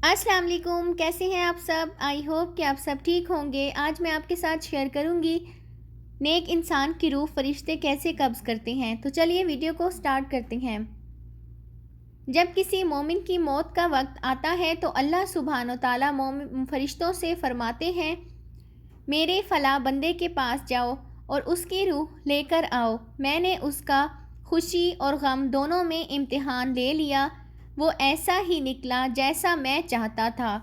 السلام علیکم، کیسے ہیں آپ سب؟ آئی ہوپ کہ آپ سب ٹھیک ہوں گے۔ آج میں آپ کے ساتھ شیئر کروں گی نیک انسان کی روح فرشتے کیسے قبض کرتے ہیں۔ تو چلیے ویڈیو کو سٹارٹ کرتے ہیں۔ جب کسی مومن کی موت کا وقت آتا ہے تو اللہ سبحانہ و تعالیٰ فرشتوں سے فرماتے ہیں، میرے فلاں بندے کے پاس جاؤ اور اس کی روح لے کر آؤ۔ میں نے اس کا خوشی اور غم دونوں میں امتحان لے لیا، وہ ایسا ہی نکلا جیسا میں چاہتا تھا۔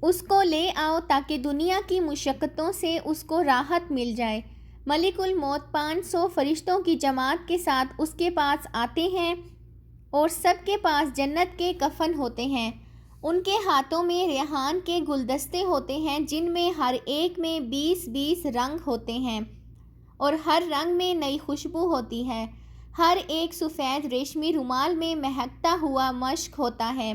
اس کو لے آؤ تاکہ دنیا کی مشقتوں سے اس کو راحت مل جائے۔ ملک الموت 500 فرشتوں کی جماعت کے ساتھ اس کے پاس آتے ہیں اور سب کے پاس جنت کے کفن ہوتے ہیں۔ ان کے ہاتھوں میں ریحان کے گلدستے ہوتے ہیں جن میں ہر ایک میں 20 رنگ ہوتے ہیں اور ہر رنگ میں نئی خوشبو ہوتی ہے۔ ہر ایک سفید ریشمی رومال میں مہکتا ہوا مشک ہوتا ہے۔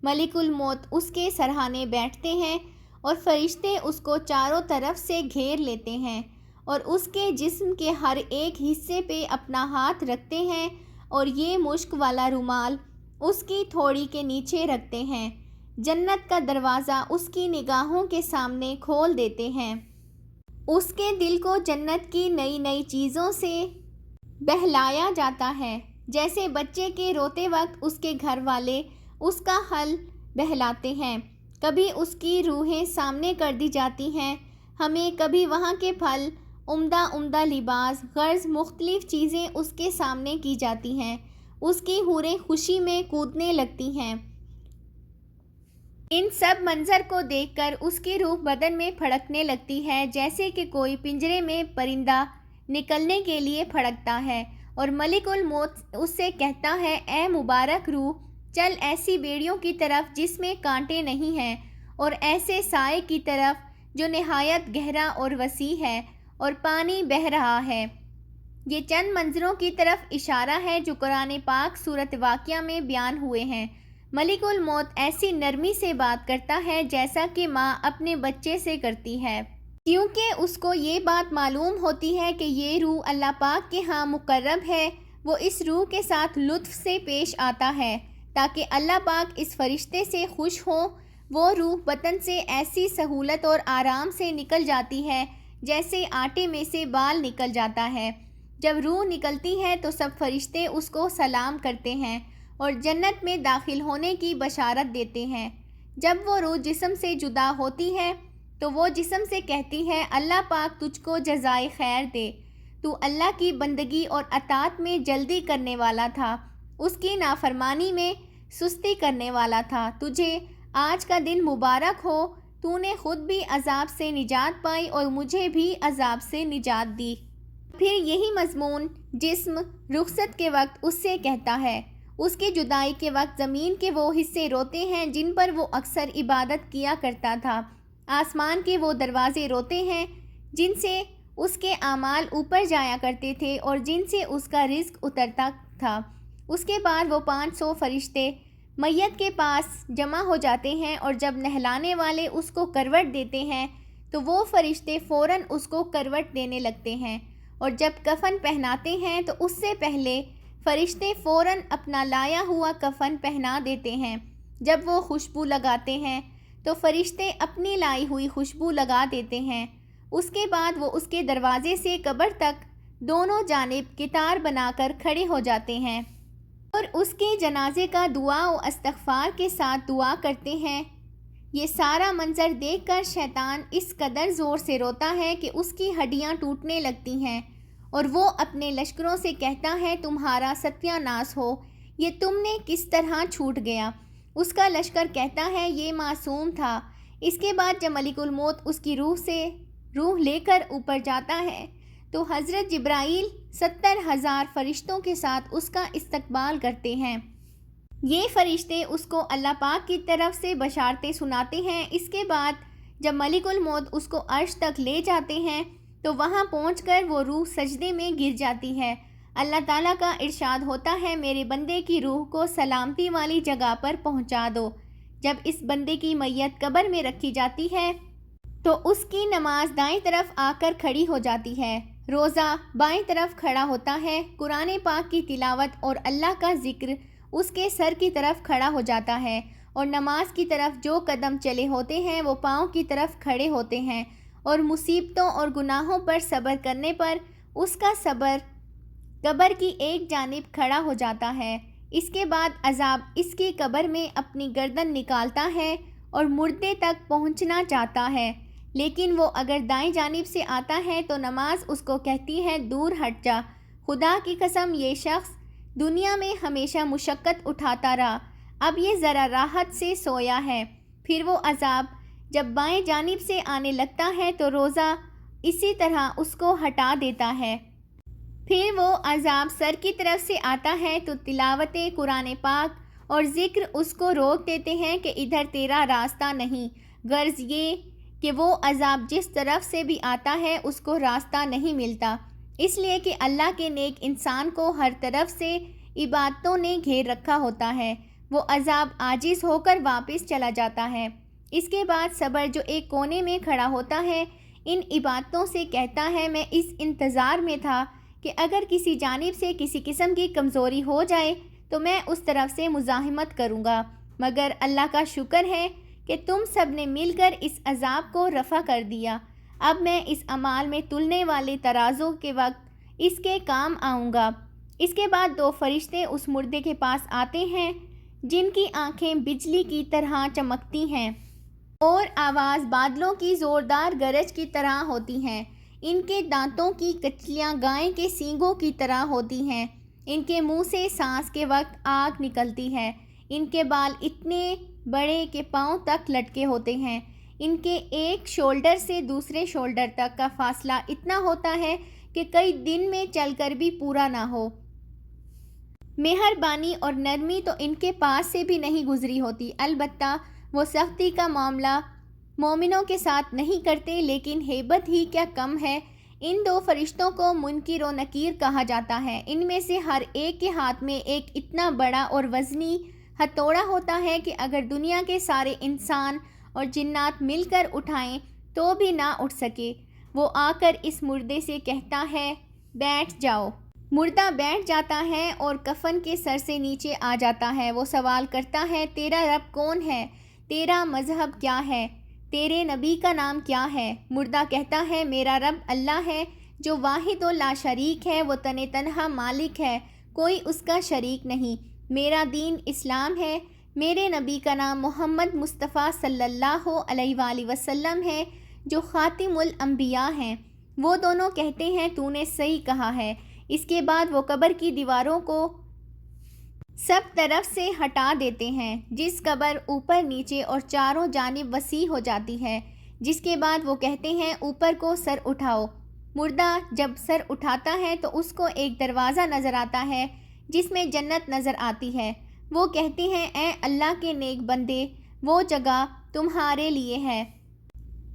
ملک الموت اس کے سرہانے بیٹھتے ہیں اور فرشتے اس کو چاروں طرف سے گھیر لیتے ہیں اور اس کے جسم کے ہر ایک حصے پہ اپنا ہاتھ رکھتے ہیں اور یہ مشک والا رومال اس کی تھوڑی کے نیچے رکھتے ہیں۔ جنت کا دروازہ اس کی نگاہوں کے سامنے کھول دیتے ہیں۔ اس کے دل کو جنت کی نئی نئی چیزوں سے بہلایا جاتا ہے، جیسے بچے کے روتے وقت اس کے گھر والے اس کا حل بہلاتے ہیں۔ کبھی اس کی روحیں سامنے کر دی جاتی ہیں ہمیں، کبھی وہاں کے پھل، عمدہ لباس، غرض مختلف چیزیں اس کے سامنے کی جاتی ہیں۔ اس کی حوریں خوشی میں کودنے لگتی ہیں۔ ان سب منظر کو دیکھ کر اس کی روح بدن میں پھڑکنے لگتی ہے، جیسے کہ کوئی پنجرے میں پرندہ نکلنے کے لیے پھڑکتا ہے، اور ملک الموت اس سے کہتا ہے، اے مبارک روح، چل ایسی بیڑیوں کی طرف جس میں کانٹے نہیں ہیں، اور ایسے سائے کی طرف جو نہایت گہرا اور وسیع ہے اور پانی بہہ رہا ہے۔ یہ چند منظروں کی طرف اشارہ ہے جو قرآن پاک سورۃ واقعہ میں بیان ہوئے ہیں۔ ملک الموت ایسی نرمی سے بات کرتا ہے جیسا کہ ماں اپنے بچے سے کرتی ہے، کیونکہ اس کو یہ بات معلوم ہوتی ہے کہ یہ روح اللہ پاک کے ہاں مقرب ہے۔ وہ اس روح کے ساتھ لطف سے پیش آتا ہے تاکہ اللہ پاک اس فرشتے سے خوش ہوں۔ وہ روح بدن سے ایسی سہولت اور آرام سے نکل جاتی ہے جیسے آٹے میں سے بال نکل جاتا ہے۔ جب روح نکلتی ہے تو سب فرشتے اس کو سلام کرتے ہیں اور جنت میں داخل ہونے کی بشارت دیتے ہیں۔ جب وہ روح جسم سے جدا ہوتی ہے تو وہ جسم سے کہتی ہے، اللہ پاک تجھ کو جزائے خیر دے، تو اللہ کی بندگی اور اطاعت میں جلدی کرنے والا تھا، اس کی نافرمانی میں سستی کرنے والا تھا۔ تجھے آج کا دن مبارک ہو، تو نے خود بھی عذاب سے نجات پائی اور مجھے بھی عذاب سے نجات دی۔ پھر یہی مضمون جسم رخصت کے وقت اس سے کہتا ہے، اس کی جدائی کے وقت زمین کے وہ حصے روتے ہیں جن پر وہ اکثر عبادت کیا کرتا تھا، آسمان کے وہ دروازے روتے ہیں جن سے اس کے اعمال اوپر جایا کرتے تھے اور جن سے اس کا رزق اترتا تھا۔ اس کے بعد وہ 500 فرشتے میت کے پاس جمع ہو جاتے ہیں اور جب نہلانے والے اس کو کروٹ دیتے ہیں تو وہ فرشتے فوراً اس کو کروٹ دینے لگتے ہیں، اور جب کفن پہناتے ہیں تو اس سے پہلے فرشتے فوراً اپنا لایا ہوا کفن پہنا دیتے ہیں۔ جب وہ خوشبو لگاتے ہیں تو فرشتے اپنی لائی ہوئی خوشبو لگا دیتے ہیں۔ اس کے بعد وہ اس کے دروازے سے قبر تک دونوں جانب قطار بنا کر کھڑے ہو جاتے ہیں اور اس کے جنازے کا دعا و استغفار کے ساتھ دعا کرتے ہیں۔ یہ سارا منظر دیکھ کر شیطان اس قدر زور سے روتا ہے کہ اس کی ہڈیاں ٹوٹنے لگتی ہیں اور وہ اپنے لشکروں سے کہتا ہے، تمہارا ستیہ ناس ہو، یہ تم نے کس طرح چھوٹ گیا؟ اس کا لشکر کہتا ہے، یہ معصوم تھا۔ اس کے بعد جب ملک الموت اس کی روح لے کر اوپر جاتا ہے تو حضرت جبرائیل 70,000 فرشتوں کے ساتھ اس کا استقبال کرتے ہیں۔ یہ فرشتے اس کو اللہ پاک کی طرف سے بشارتیں سناتے ہیں۔ اس کے بعد جب ملک الموت اس کو عرش تک لے جاتے ہیں تو وہاں پہنچ کر وہ روح سجدے میں گر جاتی ہے۔ اللہ تعالیٰ کا ارشاد ہوتا ہے، میرے بندے کی روح کو سلامتی والی جگہ پر پہنچا دو۔ جب اس بندے کی میت قبر میں رکھی جاتی ہے تو اس کی نماز دائیں طرف آ کر کھڑی ہو جاتی ہے، روزہ بائیں طرف کھڑا ہوتا ہے، قرآن پاک کی تلاوت اور اللہ کا ذکر اس کے سر کی طرف کھڑا ہو جاتا ہے، اور نماز کی طرف جو قدم چلے ہوتے ہیں وہ پاؤں کی طرف کھڑے ہوتے ہیں، اور مصیبتوں اور گناہوں پر صبر کرنے پر اس کا صبر قبر کی ایک جانب کھڑا ہو جاتا ہے۔ اس کے بعد عذاب اس کی قبر میں اپنی گردن نکالتا ہے اور مردے تک پہنچنا چاہتا ہے، لیکن وہ اگر دائیں جانب سے آتا ہے تو نماز اس کو کہتی ہے دور ہٹ جا، خدا کی قسم یہ شخص دنیا میں ہمیشہ مشقت اٹھاتا رہا، اب یہ ذرا راحت سے سویا ہے۔ پھر وہ عذاب جب بائیں جانب سے آنے لگتا ہے تو روزہ اسی طرح اس کو ہٹا دیتا ہے۔ پھر وہ عذاب سر کی طرف سے آتا ہے تو تلاوت قرآن پاک اور ذکر اس کو روک دیتے ہیں کہ ادھر تیرا راستہ نہیں، غرض یہ کہ وہ عذاب جس طرف سے بھی آتا ہے اس کو راستہ نہیں ملتا، اس لیے کہ اللہ کے نیک انسان کو ہر طرف سے عبادتوں نے گھیر رکھا ہوتا ہے، وہ عذاب عاجز ہو کر واپس چلا جاتا ہے۔ اس کے بعد صبر جو ایک کونے میں کھڑا ہوتا ہے ان عبادتوں سے کہتا ہے میں اس انتظار میں تھا کہ اگر کسی جانب سے کسی قسم کی کمزوری ہو جائے تو میں اس طرف سے مزاحمت کروں گا، مگر اللہ کا شکر ہے کہ تم سب نے مل کر اس عذاب کو رفع کر دیا، اب میں اس اعمال میں تلنے والے ترازو کے وقت اس کے کام آؤں گا۔ اس کے بعد دو فرشتے اس مردے کے پاس آتے ہیں جن کی آنکھیں بجلی کی طرح چمکتی ہیں اور آواز بادلوں کی زوردار گرج کی طرح ہوتی ہیں، ان کے دانتوں کی کچلیاں گائے کے سینگوں کی طرح ہوتی ہیں، ان کے منہ سے سانس کے وقت آگ نکلتی ہے، ان کے بال اتنے بڑے کہ پاؤں تک لٹکے ہوتے ہیں، ان کے ایک شولڈر سے دوسرے شولڈر تک کا فاصلہ اتنا ہوتا ہے کہ کئی دن میں چل کر بھی پورا نہ ہو۔ مہربانی اور نرمی تو ان کے پاس سے بھی نہیں گزری ہوتی، البتہ وہ سختی کا معاملہ مومنوں کے ساتھ نہیں کرتے، لیکن ہیبت ہی کیا کم ہے۔ ان دو فرشتوں کو منکر و نکیر کہا جاتا ہے، ان میں سے ہر ایک کے ہاتھ میں ایک اتنا بڑا اور وزنی ہتھوڑا ہوتا ہے کہ اگر دنیا کے سارے انسان اور جنات مل کر اٹھائیں تو بھی نہ اٹھ سکے۔ وہ آ کر اس مردے سے کہتا ہے بیٹھ جاؤ۔ مردہ بیٹھ جاتا ہے اور کفن کے سر سے نیچے آ جاتا ہے۔ وہ سوال کرتا ہے تیرا رب کون ہے؟ تیرا مذہب کیا ہے؟ تیرے نبی کا نام کیا ہے؟ مردہ کہتا ہے میرا رب اللہ ہے جو واحد و لا شریک ہے، وہ تنہا مالک ہے، کوئی اس کا شریک نہیں، میرا دین اسلام ہے، میرے نبی کا نام محمد مصطفیٰ صلی اللہ علیہ وآلہ وسلم ہے جو خاتم الانبیاء ہیں۔ وہ دونوں کہتے ہیں تو نے صحیح کہا ہے۔ اس کے بعد وہ قبر کی دیواروں کو سب طرف سے ہٹا دیتے ہیں، جس قبر اوپر نیچے اور چاروں جانب وسیع ہو جاتی ہے، جس کے بعد وہ کہتے ہیں اوپر کو سر اٹھاؤ۔ مردہ جب سر اٹھاتا ہے تو اس کو ایک دروازہ نظر آتا ہے جس میں جنت نظر آتی ہے۔ وہ کہتے ہیں اے اللہ کے نیک بندے، وہ جگہ تمہارے لیے ہے،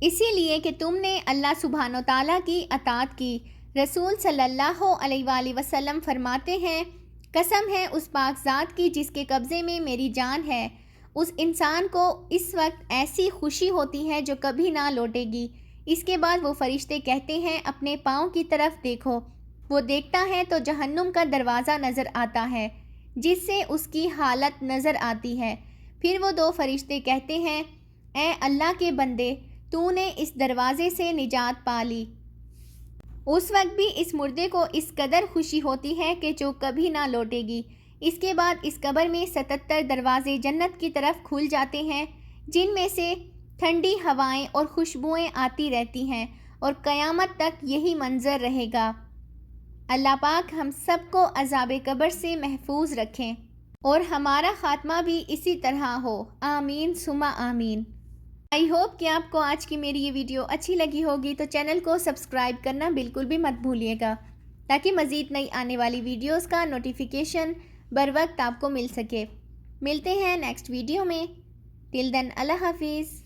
اسی لیے کہ تم نے اللہ سبحانہ و تعالیٰ کی اطاعت کی۔ رسول صلی اللہ علیہ وآلہ وسلم فرماتے ہیں قسم ہے اس پاک ذات کی جس کے قبضے میں میری جان ہے، اس انسان کو اس وقت ایسی خوشی ہوتی ہے جو کبھی نہ لوٹے گی۔ اس کے بعد وہ فرشتے کہتے ہیں اپنے پاؤں کی طرف دیکھو۔ وہ دیکھتا ہے تو جہنم کا دروازہ نظر آتا ہے جس سے اس کی حالت نظر آتی ہے۔ پھر وہ دو فرشتے کہتے ہیں اے اللہ کے بندے، تو نے اس دروازے سے نجات پا لی۔ اس وقت بھی اس مردے کو اس قدر خوشی ہوتی ہے کہ جو کبھی نہ لوٹے گی۔ اس کے بعد اس قبر میں 77 دروازے جنت کی طرف کھل جاتے ہیں جن میں سے ٹھنڈی ہوائیں اور خوشبوئیں آتی رہتی ہیں اور قیامت تک یہی منظر رہے گا۔ اللہ پاک ہم سب کو عذاب قبر سے محفوظ رکھیں اور ہمارا خاتمہ بھی اسی طرح ہو، آمین ثم آمین۔ آئی ہوپ کہ آپ کو آج کی میری یہ ویڈیو اچھی لگی ہوگی، تو چینل کو سبسکرائب کرنا بالکل بھی مت بھولیے گا تاکہ مزید نئی آنے والی ویڈیوز کا نوٹیفیکیشن بر وقت آپ کو مل سکے۔ ملتے ہیں نیکسٹ ویڈیو میں، ٹل دین اللہ حافظ۔